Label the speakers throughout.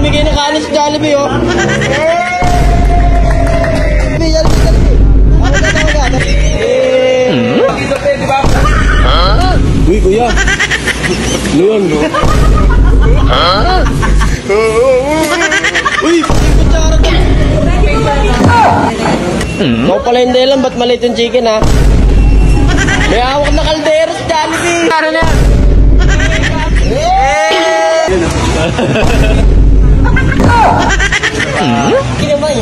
Speaker 1: Bigay na kanin sa Jollibee, oh. Uy, kuya. Ano yan, no? Uy, kutsara ka. Ikaw pala hindi lang, ba't maliit yung chicken, ha? May hawak na kaldero sa Jollibee. Ano na? Kinamay.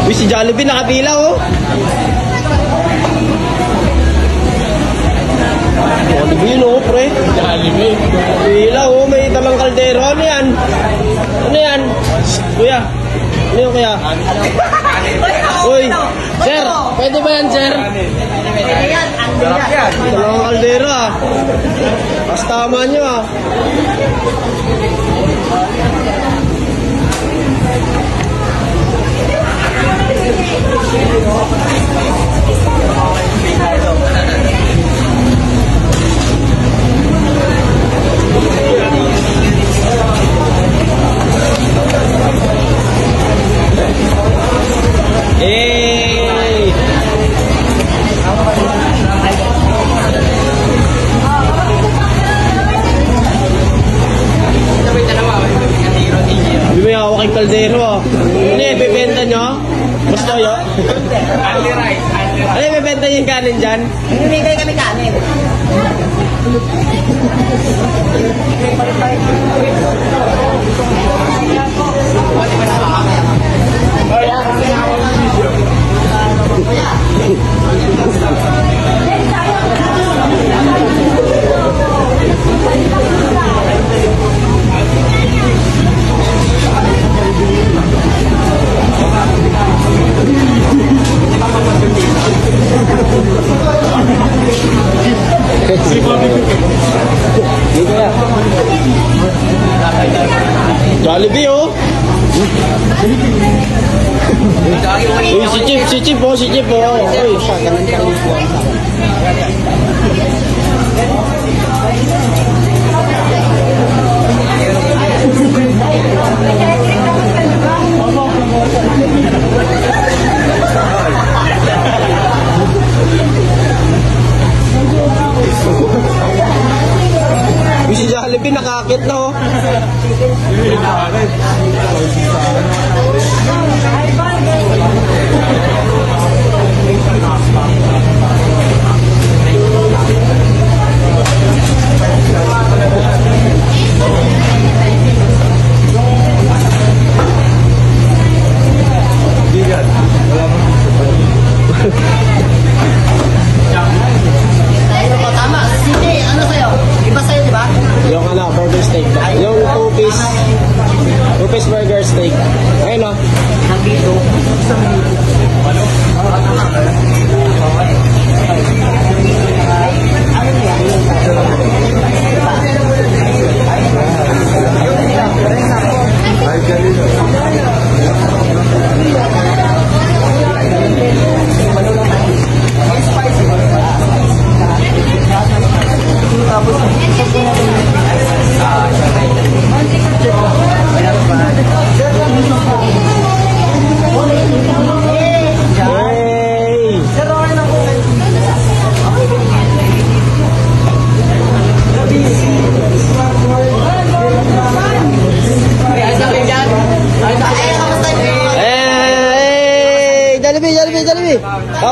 Speaker 1: Uy, si Jollibee nakapila, oh. Jollibee yun, oh, pre. Jollibee. Nakapila, oh. May talang kaldero. Ano yan? Ano yan? Kuya. Ano yun, kuya? Uy. Sir, pwede ba yan, sir?
Speaker 2: Pwede yan. Sarap yan.
Speaker 1: Talang kaldero, ah. Pastama nyo, ah. May hawak yung kaldero, ah. Ano yung bibenta nyo? Gusto nyo?
Speaker 2: Anti rice.
Speaker 1: Ano yung bibenta nyo yung kanin dyan?
Speaker 2: Bibigay kami kanin.
Speaker 1: Jollibee, oh. Uy, si Chip, oh, Uy. Uy, si Jollibee nakakit na, oh.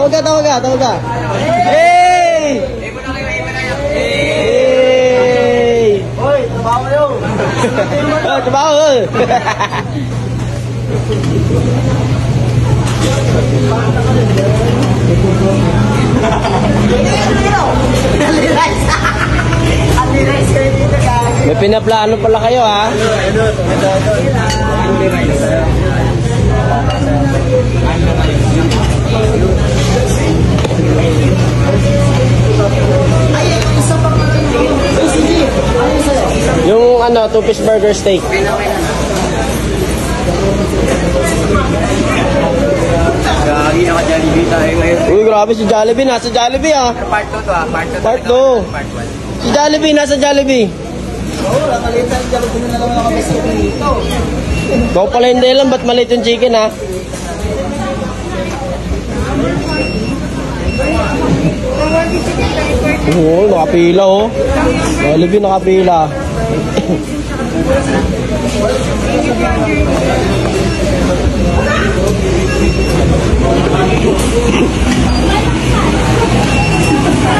Speaker 1: Tawag ka. Hey! Hey!
Speaker 2: Hoy, trabaho kayo.
Speaker 1: Trabaho!
Speaker 2: Unli-rice kayo dito, guys.
Speaker 1: May pinaplano pala kayo, ha? Yung ano, 2-piece burger steak.
Speaker 2: Gagi, naka-Jollibee tayo ngayon.
Speaker 1: Uy, grabe si Jollibee. Nasa Jollibee, ah.
Speaker 2: Part 2 to ah.
Speaker 1: Part 2.
Speaker 2: Part 1.
Speaker 1: Si Jollibee, nasa Jollibee.
Speaker 2: Oo, nakalitan. Jollibee na naman ako may dito.
Speaker 1: Ikaw pala hindi lang, ba't maliit yung chicken, ha? Oo, nakapila, oh. Jollibee, nakapila.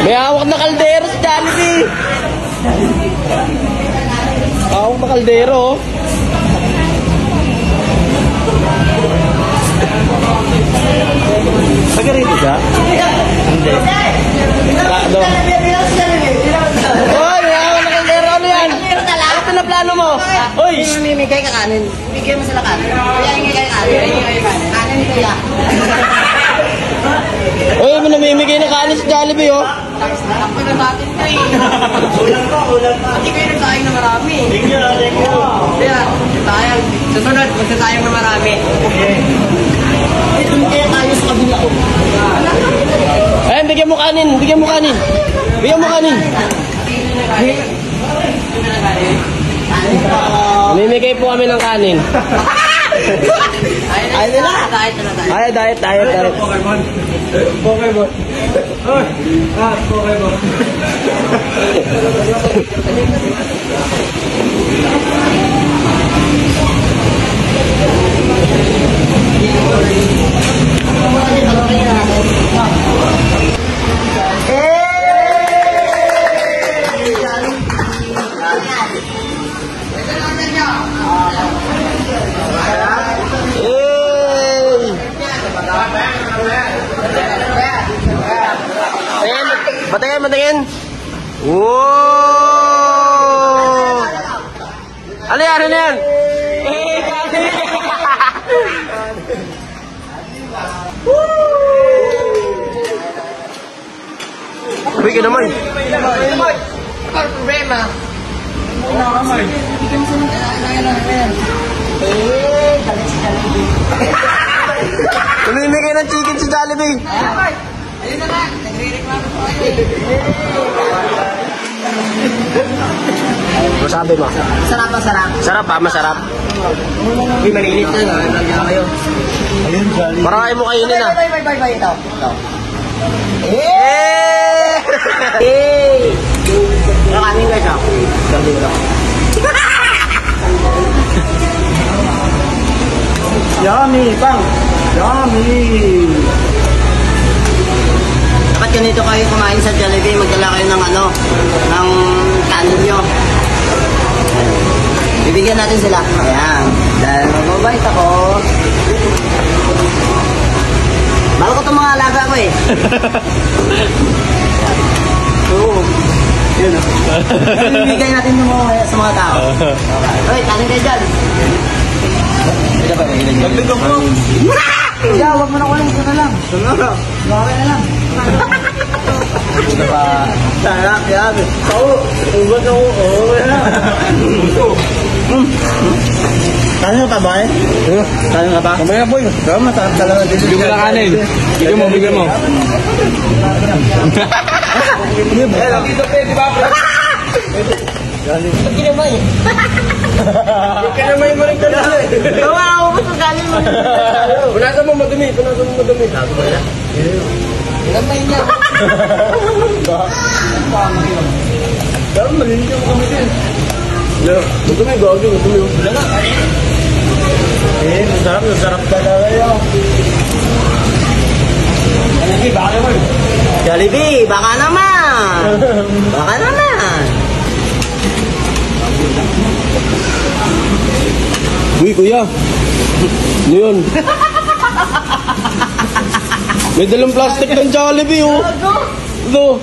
Speaker 1: May hawak na kaldero sa Jollibee. Hawak na kaldero, oh.
Speaker 2: Taga rito siya? Hindi.
Speaker 1: Ano? Hoy, may hawak na kaldero. Ano yan? Ano pinaplano mo? Hoy!
Speaker 2: Mamimigay ka kanin. Bigyan mo sila kanin. Kaya hingi kayo kanin. Kanin kaya.
Speaker 1: Hoy, may namimigay na kanin sa Jollibee, oh.
Speaker 2: Ako na natin ito eh. Ulang pa. Hindi kayo nagsaing na marami. Thank you. Kaya, tayo. Susunod, magsasayang na marami. Ito kaya tayo sa kabila ko.
Speaker 1: Eh, bigyan mo kanin. Namimigay po kami ng kanin.
Speaker 2: Ayun na. Diet.
Speaker 1: Diet.
Speaker 2: Pokemon. Pokemon.
Speaker 1: Batingin. Wow! Ano yan? Uy, ka naman.
Speaker 2: Ano problema?
Speaker 1: Namimigay ng chicken sa Jollibee.
Speaker 2: Ayun na lang. Nagre-reklamo po kayo.
Speaker 1: Masabi mo?
Speaker 2: Sarap.
Speaker 1: Sarap, ha? Masarap.
Speaker 2: Hindi, maninit na. Nagyan kayo.
Speaker 1: Parang ayaw mo kainin, ha?
Speaker 2: Bye. Ito.
Speaker 1: Eh!
Speaker 2: Nakanin guys ah. Yummy, pang. Yummy. Dapat ganito kayo kumain sa Jollibee, magdala kayo ng ng kanin nyo. Bibigyan natin sila. Ayan. Dahil mababait ako. Bala ko itong mga alaga ko eh. Oo. Yun o. Bibigay natin yung sa mga tao. Okay, kanin kayo dyan. Magbigang mo. Kaya, huwag mo na kulang. Ito na lang. Okay na lang. Sarap yan. Ubat ako. Okay na. Kaya ka ba eh? Kaya ka ba? Kamaya boy. Kaya masarap talaga dito.
Speaker 1: Bigyan mo na kanin. Bigyan mo.
Speaker 2: Dito pwede ba? Kinamay. Kinamay mo rin ka na. Tawa ako mo sa galing mo.
Speaker 1: Punasan mo madumi.
Speaker 2: Sabi mo na. Kinamay niya.
Speaker 1: Pero malinis yung kami din. Madumi. Wala na. Masarap talaga yun.
Speaker 2: Jollibee, baka naman. Baka naman.
Speaker 1: Uy, kuya. Ano yun? May dalang plastic ng Jollibee, oh. Ito.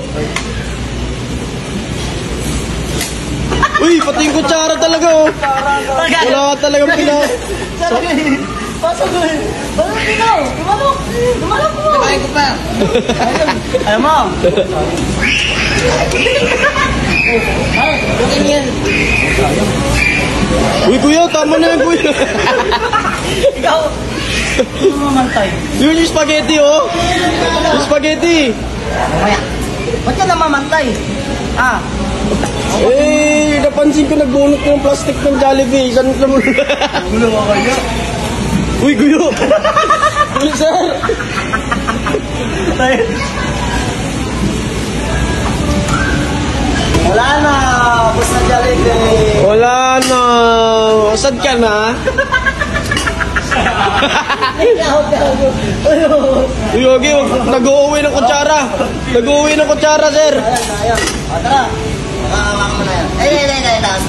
Speaker 1: Uy, pati yung kutsara talaga, oh. Wala talagang pinas.
Speaker 2: Pasok ko eh. Pasok ikaw. Tumalok. Tumalok mo. Nakain ko pa. Ayaw mo. Bukin yan.
Speaker 1: Uy, kuya, tama na yan, kuya.
Speaker 2: Ikaw. Ano mamantay?
Speaker 1: Yun yung spaghetti, oh. Yung spaghetti.
Speaker 2: Mamaya. Ba't ka namamantay? Ah.
Speaker 1: Eh, napansin ko nagbunot ko ng plastic ng Jollibee. Saan ka mo?
Speaker 2: Gulo ka kaya.
Speaker 1: Uy, guyo. Uy, sir.
Speaker 2: Wala na. Basta Jollibee.
Speaker 1: Wala na. Saan ka na? Uy, okay. Nag-uwi ng kutsara. Nag-uwi ng kutsara, sir.
Speaker 2: Ayun. O, tara. Makakawak mo na yan. Ay,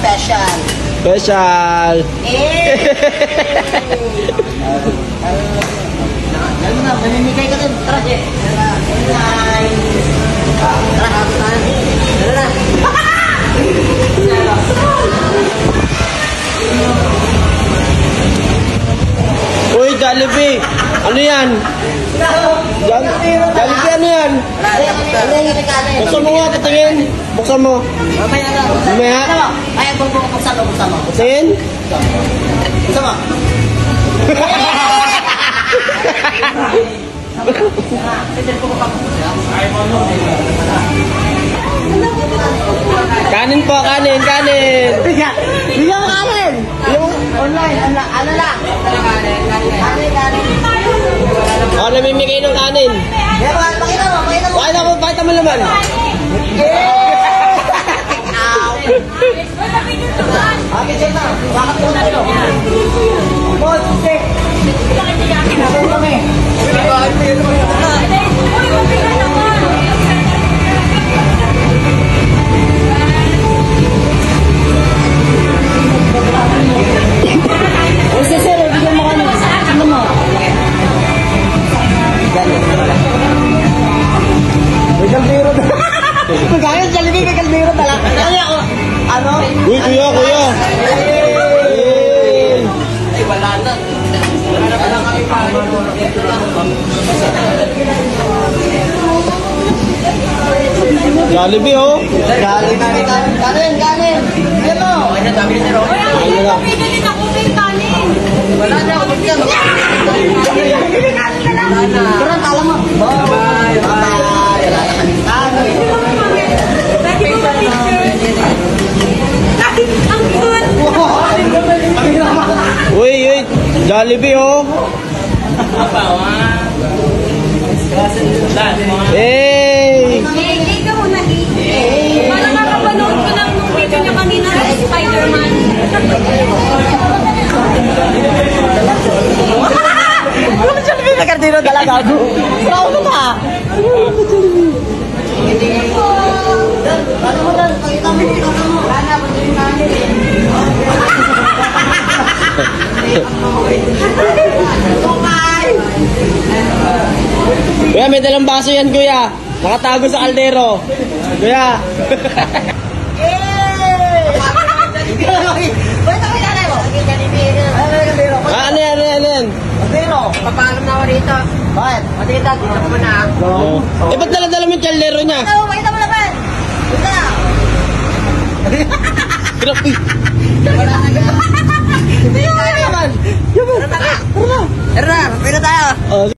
Speaker 2: special.
Speaker 1: Special.
Speaker 2: Alam mo na, mamimigay ka din. Tara. Tara na.
Speaker 1: Uy, Jollibee. Ano yan? Jollibee, ano yan? Buksan mo nga, patingin. Buksan mo.
Speaker 2: Mamaya na.
Speaker 1: Mamaya?
Speaker 2: Ay, buksan mo.
Speaker 1: Patingin.
Speaker 2: Buksan mo.
Speaker 1: Kanin po, kanin.
Speaker 2: Bigyan mo kanin. Online. Ano lang? Kanin.
Speaker 1: O, namimigay ng kanin.
Speaker 2: Pakita mo.
Speaker 1: Pakita mo naman.
Speaker 2: Check na. Bakit mo tayo? Boss, check. Pinapon kami. Sir, bigyan mo kami. Ano mo? May kaldero na. Magkakit, Jollibee, may kaldero na lang. Kaya ako, ano?
Speaker 1: Uy, kuya.
Speaker 2: Ay, wala na. Wala kami pa.
Speaker 1: Jollibee, oh.
Speaker 2: Kanin. Yan mo. Ay, dami ni Sir.
Speaker 3: Pinili na ko may kanin.
Speaker 2: Wala na, ako bigyan. Tara, tala mo. Bye. Wala na kami kanin.
Speaker 3: Pwede mo ma-picture? Ang cute.
Speaker 1: Uy, Jollibee, oh. Hey!
Speaker 3: Ika muna Parang kakapanood ko lang nung video niya kanina sa Spider-Man.
Speaker 2: Ano Jollibee na kardino talaga ako? Saan mo na? Ano mo na? Pakita mo. Wala na, pati yung kanin.
Speaker 1: Kuya, may dalang baso yan, kuya. Nakatago sa kaldero. Kuya. Ano yan?
Speaker 2: Kaldero.
Speaker 3: Papaalam na ako rito.
Speaker 2: Bakit?
Speaker 3: Matita, dito ko muna.
Speaker 1: Eh, ba't dala-dala mo yung kaldero niya?
Speaker 2: Pakita mo naman. Punta.
Speaker 1: Grabe.
Speaker 2: Wala na yan. Hindi naman. Tara na. Tara na. Tara na. Pwede tayo.
Speaker 1: Oh,